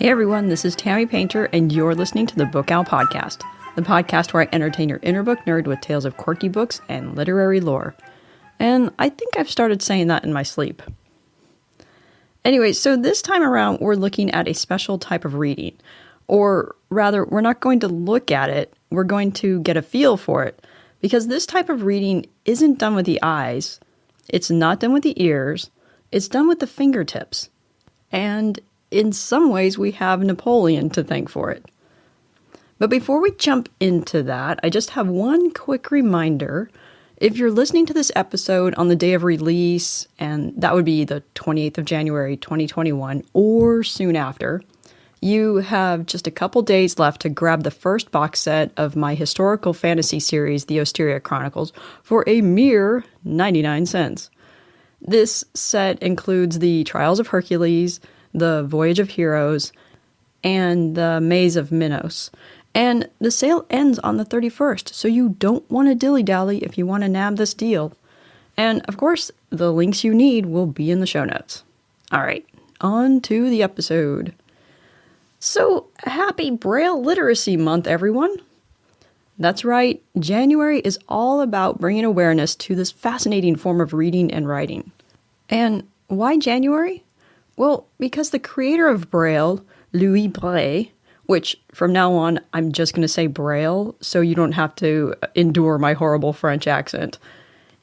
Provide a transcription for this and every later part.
Hey everyone, this is Tammy Painter, and you're listening to the Book Owl Podcast, the podcast where I entertain your inner book nerd with tales of quirky books and literary lore. And I think I've started saying that in my sleep. Anyway, so this time around, we're looking at a special type of reading. Or rather, we're not going to look at it, we're going to get a feel for it. Because this type of reading isn't done with the eyes, it's not done with the ears, it's done with the fingertips. And in some ways, we have Napoleon to thank for it. But before we jump into that, I just have one quick reminder. If you're listening to this episode on the day of release, and that would be the 28th of January, 2021, or soon after, you have just a couple days left to grab the first box set of my historical fantasy series, The Osteria Chronicles, for a mere 99 cents. This set includes the Trials of Hercules, the Voyage of Heroes, and the Maze of Minos. And the sale ends on the 31st, so you don't want to dilly-dally if you want to nab this deal. And, of course, the links you need will be in the show notes. All right, on to the episode. So, happy Braille Literacy Month, everyone! That's right, January is all about bringing awareness to this fascinating form of reading and writing. And why January? Well, because the creator of Braille, Louis Braille, which from now on I'm just going to say Braille so you don't have to endure my horrible French accent,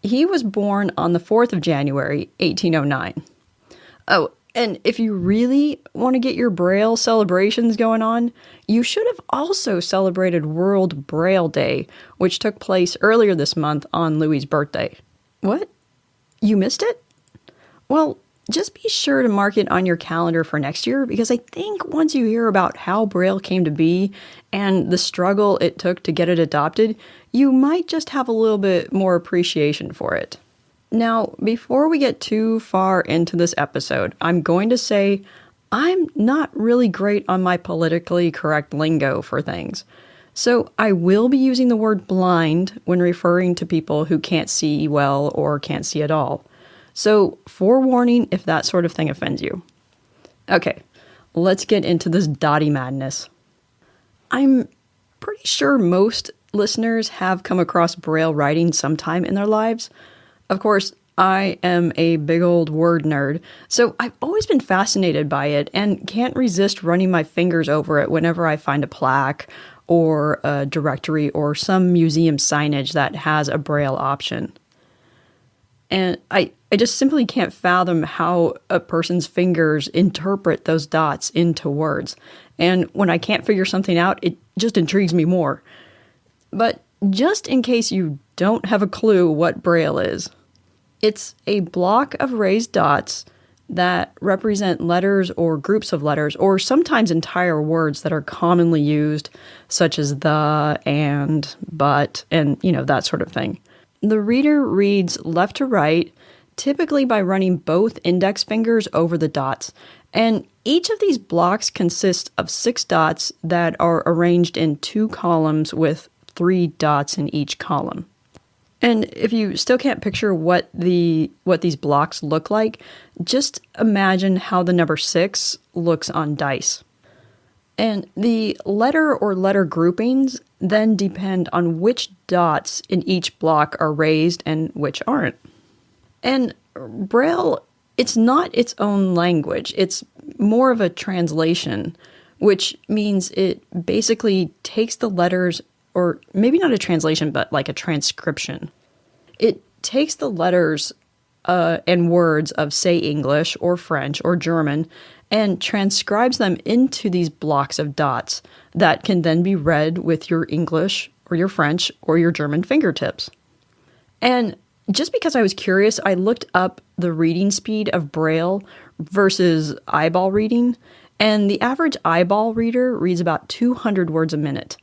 he was born on the 4th of January, 1809. Oh, and if you really want to get your Braille celebrations going on, you should have also celebrated World Braille Day, which took place earlier this month on Louis' birthday. What? You missed it? Well, just be sure to mark it on your calendar for next year, because I think once you hear about how Braille came to be and the struggle it took to get it adopted, you might just have a little bit more appreciation for it. Now, before we get too far into this episode, I'm going to say I'm not really great on my politically correct lingo for things. So I will be using the word blind when referring to people who can't see well or can't see at all. So, forewarning if that sort of thing offends you. Okay, let's get into this dotty madness. I'm pretty sure most listeners have come across Braille writing sometime in their lives. Of course, I am a big old word nerd, so I've always been fascinated by it and can't resist running my fingers over it whenever I find a plaque or a directory or some museum signage that has a Braille option. And I just simply can't fathom how a person's fingers interpret those dots into words. And when I can't figure something out, it just intrigues me more. But just in case you don't have a clue what Braille is, it's a block of raised dots that represent letters or groups of letters, or sometimes entire words that are commonly used, such as the, and, but, and, that sort of thing. The reader reads left to right, typically by running both index fingers over the dots, and each of these blocks consists of 6 dots that are arranged in 2 columns with 3 dots in each column. And if you still can't picture what these blocks look like, just imagine how the number 6 looks on dice. And the letter or letter groupings then depend on which dots in each block are raised and which aren't. And Braille, it's not its own language. It's more of a translation, which means it basically takes the letters, or maybe not a translation, but like a transcription. It takes the letters and words of, say, English or French or German and transcribes them into these blocks of dots that can then be read with your English or your French or your German fingertips. And just because I was curious, I looked up the reading speed of Braille versus eyeball reading, and the average eyeball reader reads about 200 words a minute.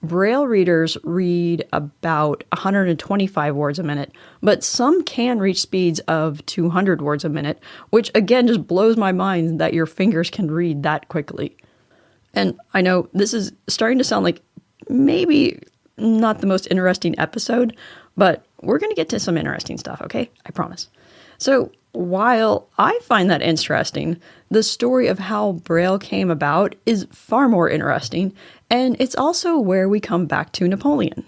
Braille readers read about 125 words a minute, but some can reach speeds of 200 words a minute, which again just blows my mind that your fingers can read that quickly. And I know this is starting to sound like maybe not the most interesting episode, but we're going to get to some interesting stuff, okay? I promise. So while I find that interesting, the story of how Braille came about is far more interesting, and it's also where we come back to Napoleon.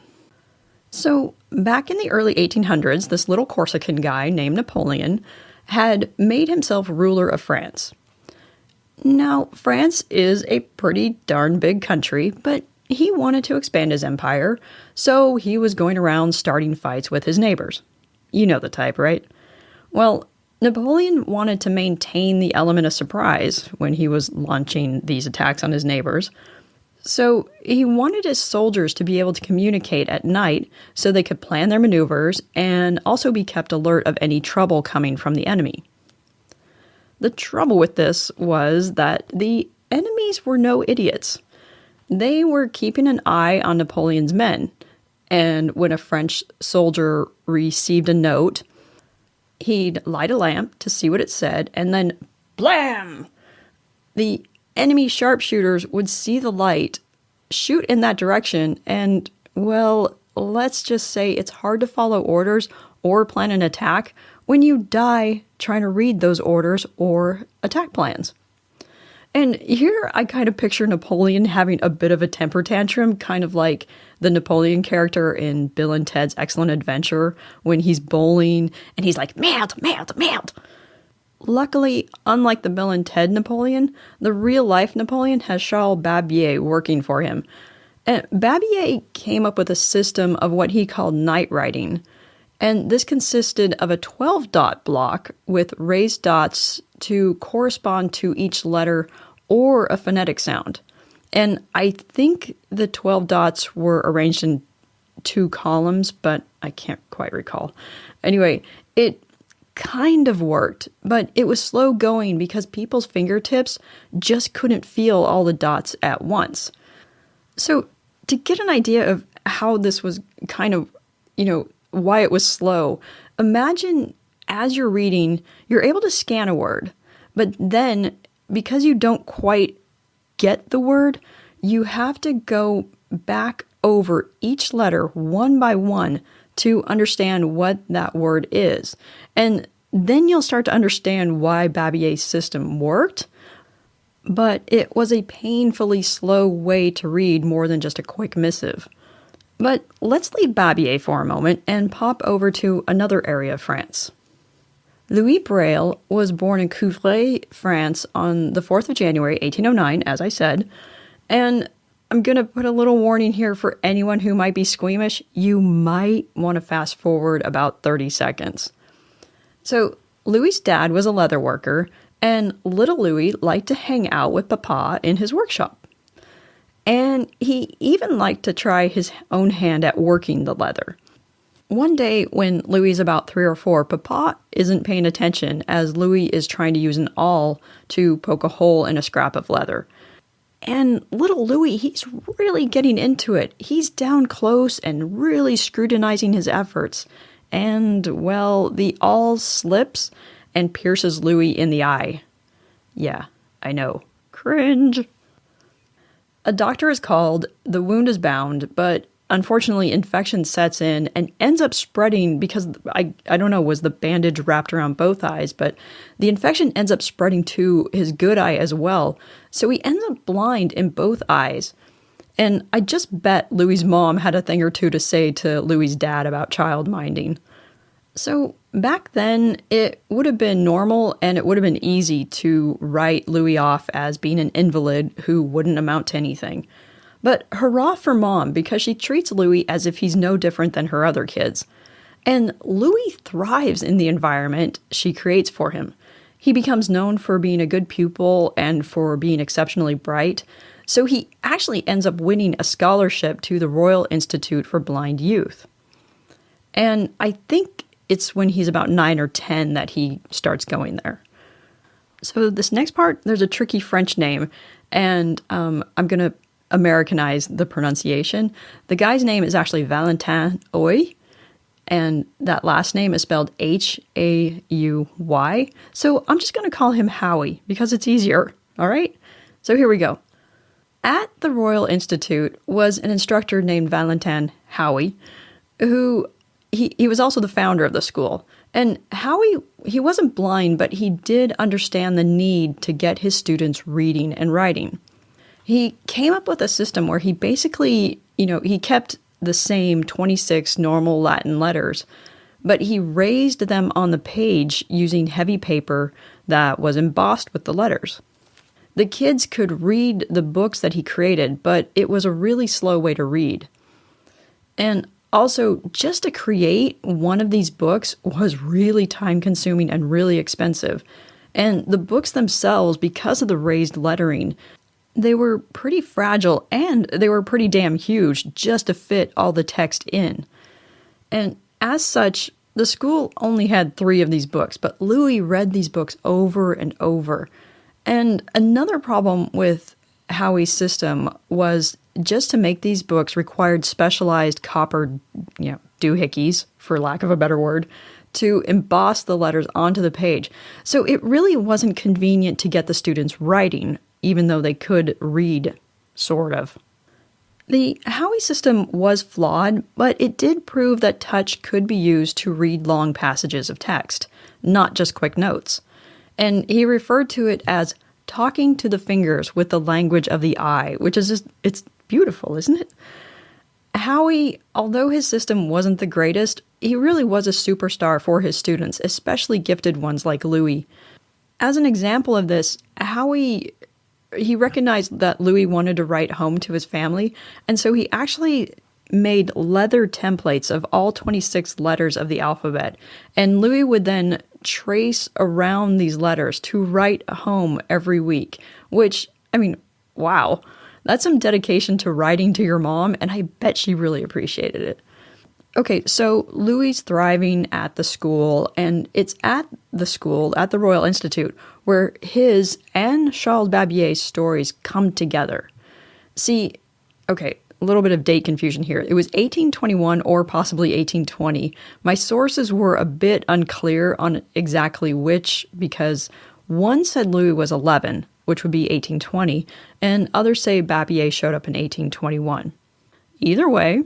So, back in the early 1800s, this little Corsican guy named Napoleon had made himself ruler of France. Now, France is a pretty darn big country, but he wanted to expand his empire, so he was going around starting fights with his neighbors. You know the type, right? Well, Napoleon wanted to maintain the element of surprise when he was launching these attacks on his neighbors. So he wanted his soldiers to be able to communicate at night so they could plan their maneuvers and also be kept alert of any trouble coming from the enemy. The trouble with this was that the enemies were no idiots. They were keeping an eye on Napoleon's men, and when a French soldier received a note, he'd light a lamp to see what it said, and then blam! The enemy sharpshooters would see the light, shoot in that direction, and, well, let's just say it's hard to follow orders or plan an attack when you die trying to read those orders or attack plans. And here I kind of picture Napoleon having a bit of a temper tantrum, kind of like the Napoleon character in Bill and Ted's Excellent Adventure when he's bowling and he's like, merde, merde, merde. Luckily, unlike the Bill and Ted Napoleon, the real-life Napoleon has Charles Babbage working for him. And Babbage came up with a system of what he called night writing. And this consisted of a 12-dot block with raised dots to correspond to each letter or a phonetic sound. And I think the 12 dots were arranged in 2 columns, but I can't quite recall. Anyway, it kind of worked, but it was slow going because people's fingertips just couldn't feel all the dots at once. So to get an idea of how this was kind of, why it was slow, imagine as you're reading, you're able to scan a word, but then because you don't quite get the word, you have to go back over each letter one by one to understand what that word is. And then you'll start to understand why Babbage's system worked, but it was a painfully slow way to read more than just a quick missive. But let's leave Babbage for a moment and pop over to another area of France. Louis Braille was born in Couvray, France on the 4th of January, 1809, as I said, and I'm going to put a little warning here for anyone who might be squeamish. You might want to fast forward about 30 seconds. So, Louis's dad was a leather worker, and little Louis liked to hang out with Papa in his workshop. And he even liked to try his own hand at working the leather. One day, when Louis is about 3 or 4, Papa isn't paying attention as Louis is trying to use an awl to poke a hole in a scrap of leather. And little Louis, he's really getting into it. He's down close and really scrutinizing his efforts. And, well, the awl slips and pierces Louis in the eye. Yeah, I know. Cringe. A doctor is called, the wound is bound, but unfortunately infection sets in and ends up spreading because, I don't know, was the bandage wrapped around both eyes, but the infection ends up spreading to his good eye as well, so he ends up blind in both eyes. And I just bet Louis's mom had a thing or two to say to Louis's dad about child minding. So back then, it would have been normal and it would have been easy to write Louis off as being an invalid who wouldn't amount to anything. But hurrah for Mom, because she treats Louis as if he's no different than her other kids. And Louis thrives in the environment she creates for him. He becomes known for being a good pupil and for being exceptionally bright, so he actually ends up winning a scholarship to the Royal Institute for Blind Youth. And I think it's when he's about 9 or 10 that he starts going there. So this next part, there's a tricky French name, and I'm going to Americanize the pronunciation. The guy's name is actually Valentin Hauy, and that last name is spelled H-A-U-Y. So I'm just going to call him Howie because it's easier. All right? So here we go. At the Royal Institute was an instructor named Valentin Hauy, who he was also the founder of the school. And Howie, he wasn't blind, but he did understand the need to get his students reading and writing. He came up with a system where he basically, he kept the same 26 normal Latin letters, but he raised them on the page using heavy paper that was embossed with the letters. The kids could read the books that he created, but it was a really slow way to read. And also, just to create one of these books was really time-consuming and really expensive. And the books themselves, because of the raised lettering, they were pretty fragile and they were pretty damn huge just to fit all the text in. And as such, the school only had 3 of these books, but Louis read these books over and over. And another problem with Howie's system was just to make these books required specialized copper, doohickeys, for lack of a better word, to emboss the letters onto the page. So it really wasn't convenient to get the students writing, even though they could read, sort of. The Howie system was flawed, but it did prove that touch could be used to read long passages of text, not just quick notes. And he referred to it as talking to the fingers with the language of the eye, which is just, it's beautiful, isn't it? Howie, although his system wasn't the greatest, he really was a superstar for his students, especially gifted ones like Louis. As an example of this, Howie, he recognized that Louis wanted to write home to his family, and so he actually made leather templates of all 26 letters of the alphabet, and Louis would then trace around these letters to write home every week, which, wow, that's some dedication to writing to your mom, and I bet she really appreciated it. Okay, so Louis thriving at the school, and it's at the school, at the Royal Institute, where his and Charles Babier's stories come together. See, okay, a little bit of date confusion here. It was 1821 or possibly 1820. My sources were a bit unclear on exactly which, because one said Louis was 11, which would be 1820, and others say Babier showed up in 1821. Either way,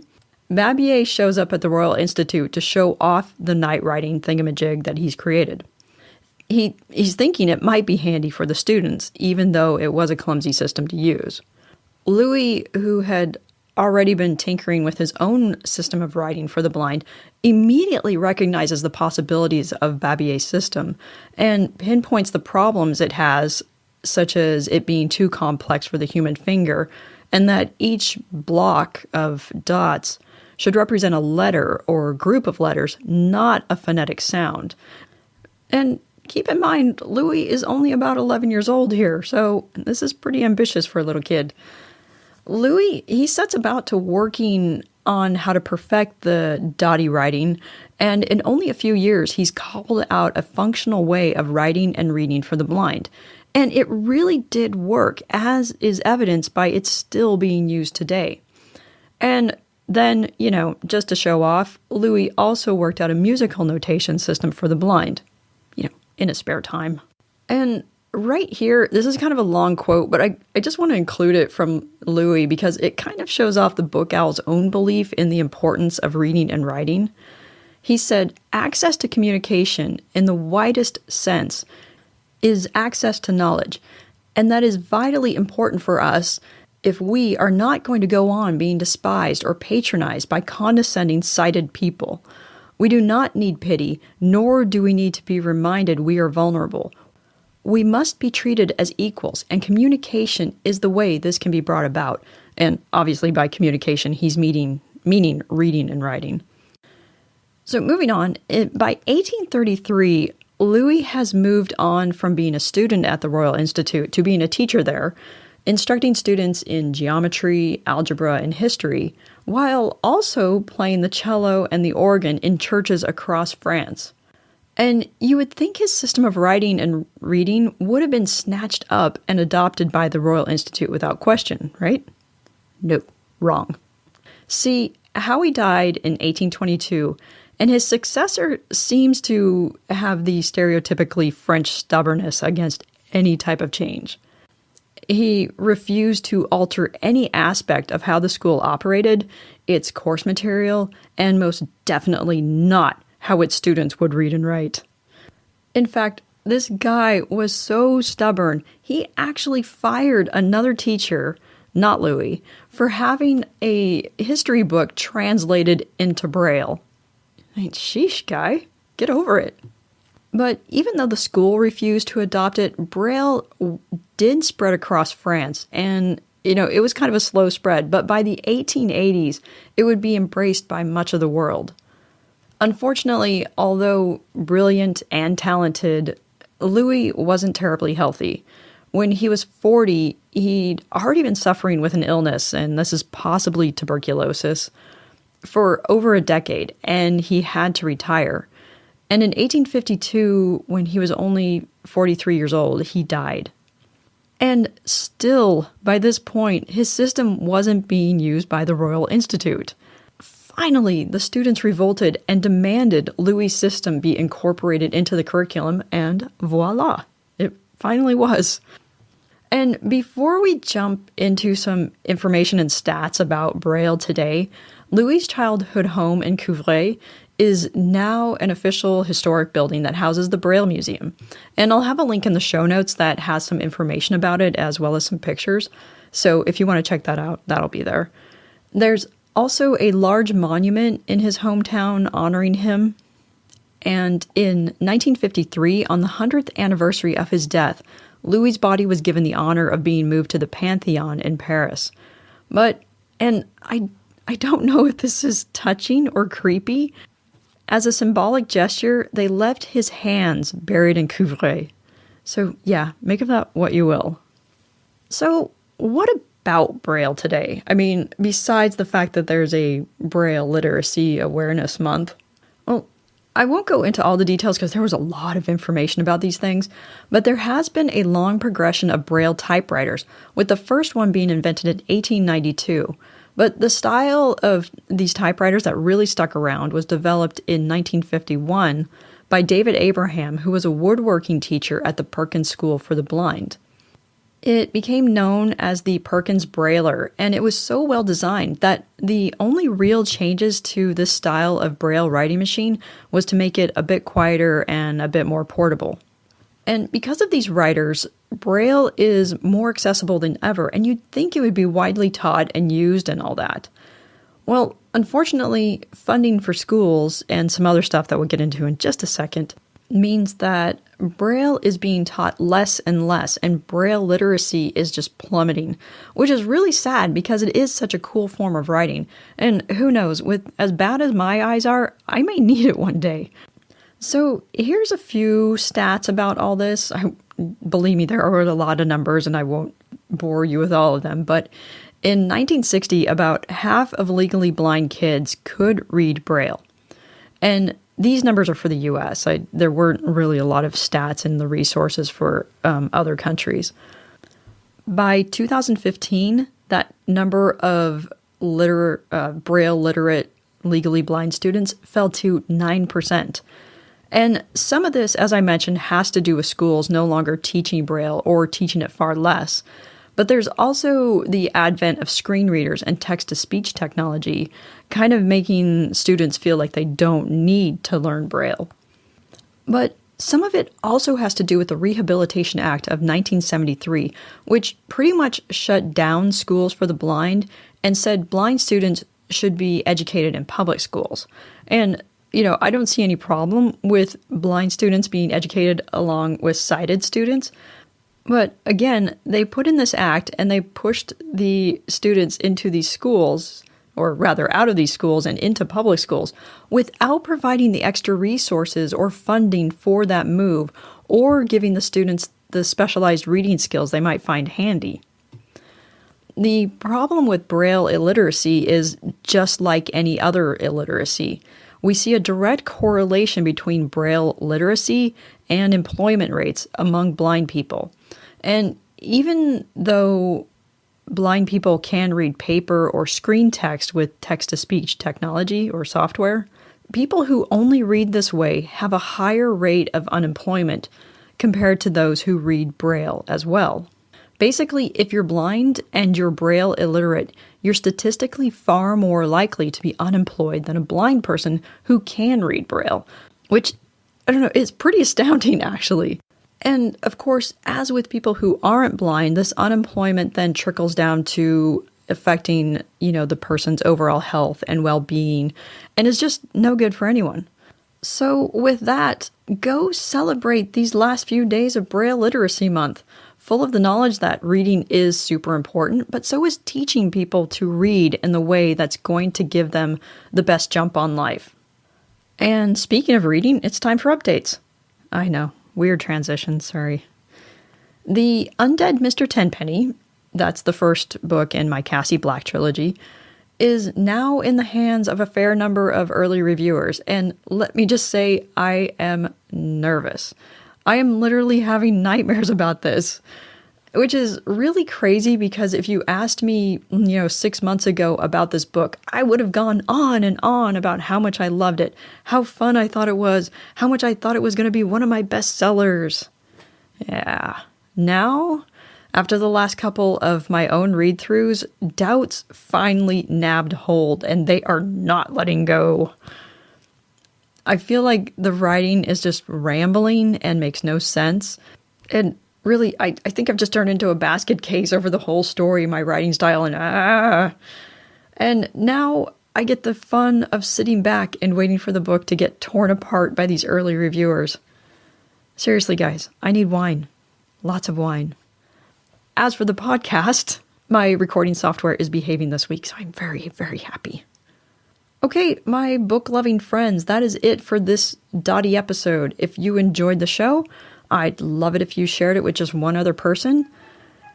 Babier shows up at the Royal Institute to show off the night writing thingamajig that he's created. He's thinking it might be handy for the students, even though it was a clumsy system to use. Louis, who had already been tinkering with his own system of writing for the blind, immediately recognizes the possibilities of Babier's system and pinpoints the problems it has, such as it being too complex for the human finger, and that each block of dots should represent a letter or group of letters, not a phonetic sound. And keep in mind, Louis is only about 11 years old here, so this is pretty ambitious for a little kid. Louis, he sets about to working on how to perfect the dotty writing, and in only a few years, he's cobbled out a functional way of writing and reading for the blind. And it really did work, as is evidenced by it still being used today. And then, just to show off, Louis also worked out a musical notation system for the blind, in his spare time. And right here, this is kind of a long quote, but I just want to include it from Louis because it kind of shows off the book owl's own belief in the importance of reading and writing. He said, access to communication in the widest sense is access to knowledge, and that is vitally important for us if we are not going to go on being despised or patronized by condescending sighted people. We do not need pity, nor do we need to be reminded we are vulnerable. We must be treated as equals, and communication is the way this can be brought about. And obviously by communication, he's meaning reading and writing. So moving on, by 1833, Louis has moved on from being a student at the Royal Institute to being a teacher there, instructing students in geometry, algebra, and history, while also playing the cello and the organ in churches across France. And you would think his system of writing and reading would have been snatched up and adopted by the Royal Institute without question, right? No, wrong. See, Howie died in 1822, and his successor seems to have the stereotypically French stubbornness against any type of change. He refused to alter any aspect of how the school operated, its course material, and most definitely not how its students would read and write. In fact, this guy was so stubborn, he actually fired another teacher, not Louis, for having a history book translated into Braille. I mean, sheesh, guy, get over it. But even though the school refused to adopt it, Braille did spread across France, and it was kind of a slow spread, but by the 1880s, it would be embraced by much of the world. Unfortunately, although brilliant and talented, Louis wasn't terribly healthy. When he was 40, he'd already been suffering with an illness, and this is possibly tuberculosis, for over a decade, and he had to retire. And in 1852, when he was only 43 years old, he died. And still, by this point, his system wasn't being used by the Royal Institute. Finally, the students revolted and demanded Louis' system be incorporated into the curriculum, and voila, it finally was. And before we jump into some information and stats about Braille today, Louis' childhood home in Couvray is now an official historic building that houses the Braille Museum. And I'll have a link in the show notes that has some information about it as well as some pictures. So if you want to check that out, that'll be there. There's also a large monument in his hometown honoring him. And in 1953, on the 100th anniversary of his death, Louis' body was given the honor of being moved to the Pantheon in Paris. And I don't know if this is touching or creepy. As a symbolic gesture, they left his hands buried in Couvray. So yeah, make of that what you will. So what about Braille today? I mean, besides the fact that there's a Braille Literacy Awareness Month. Well, I won't go into all the details because there was a lot of information about these things, but there has been a long progression of Braille typewriters, with the first one being invented in 1892. But the style of these typewriters that really stuck around was developed in 1951 by David Abraham, who was a woodworking teacher at the Perkins School for the Blind. It became known as the Perkins Brailler, and it was so well designed that the only real changes to this style of Braille writing machine was to make it a bit quieter and a bit more portable. And because of these writers, Braille is more accessible than ever, and you'd think it would be widely taught and used and all that. Well, unfortunately, funding for schools and some other stuff that we'll get into in just a second means that Braille is being taught less and less, and Braille literacy is just plummeting, which is really sad because it is such a cool form of writing. And who knows, with as bad as my eyes are, I may need it one day. So here's a few stats about all this. Believe me, there are a lot of numbers and I won't bore you with all of them. But in 1960, about half of legally blind kids could read Braille. And these numbers are for the U.S. There weren't really a lot of stats in the resources for other countries. By 2015, that number of Braille literate legally blind students fell to 9%. And some of this, as I mentioned, has to do with schools no longer teaching Braille or teaching it far less. But there's also the advent of screen readers and text-to-speech technology, kind of making students feel like they don't need to learn Braille. But some of it also has to do with the Rehabilitation Act of 1973, which pretty much shut down schools for the blind and said blind students should be educated in public schools. And I don't see any problem with blind students being educated along with sighted students. But again, they put in this act and they pushed the students into these schools, or rather out of these schools and into public schools, without providing the extra resources or funding for that move, or giving the students the specialized reading skills they might find handy. The problem with Braille illiteracy is just like any other illiteracy. We see a direct correlation between Braille literacy and employment rates among blind people. And even though blind people can read paper or screen text with text-to-speech technology or software, people who only read this way have a higher rate of unemployment compared to those who read Braille as well. Basically, if you're blind and you're Braille illiterate, you're statistically far more likely to be unemployed than a blind person who can read Braille, which, I don't know, is pretty astounding, actually. And, of course, as with people who aren't blind, this unemployment then trickles down to affecting, the person's overall health and well-being, and is just no good for anyone. So, with that, go celebrate these last few days of Braille Literacy Month, full of the knowledge that reading is super important, but so is teaching people to read in the way that's going to give them the best jump on life. And speaking of reading, it's time for updates. I know, weird transition, sorry. The Undead Mr. Tenpenny, that's the first book in my Cassie Black Trilogy, is now in the hands of a fair number of early reviewers, and let me just say, I am nervous. I am literally having nightmares about this, which is really crazy because if you asked me, 6 months ago about this book, I would have gone on and on about how much I loved it, how fun I thought it was, how much I thought it was going to be one of my best sellers. Yeah. Now, after the last couple of my own read-throughs, doubts finally nabbed hold, and they are not letting go. I feel like the writing is just rambling and makes no sense. And really, I think I've just turned into a basket case over the whole story, my writing style, and now I get the fun of sitting back and waiting for the book to get torn apart by these early reviewers. Seriously, guys, I need wine. Lots of wine. As for the podcast, my recording software is behaving this week, so I'm very, very happy. Okay, my book-loving friends, that is it for this Dottie episode. If you enjoyed the show, I'd love it if you shared it with just one other person.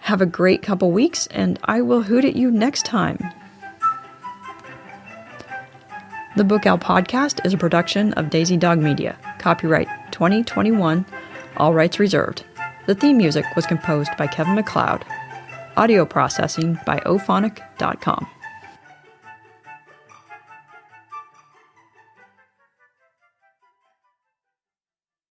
Have a great couple weeks, and I will hoot at you next time. The Book Owl Podcast is a production of Daisy Dog Media. Copyright 2021, all rights reserved. The theme music was composed by Kevin MacLeod. Audio processing by ophonic.com.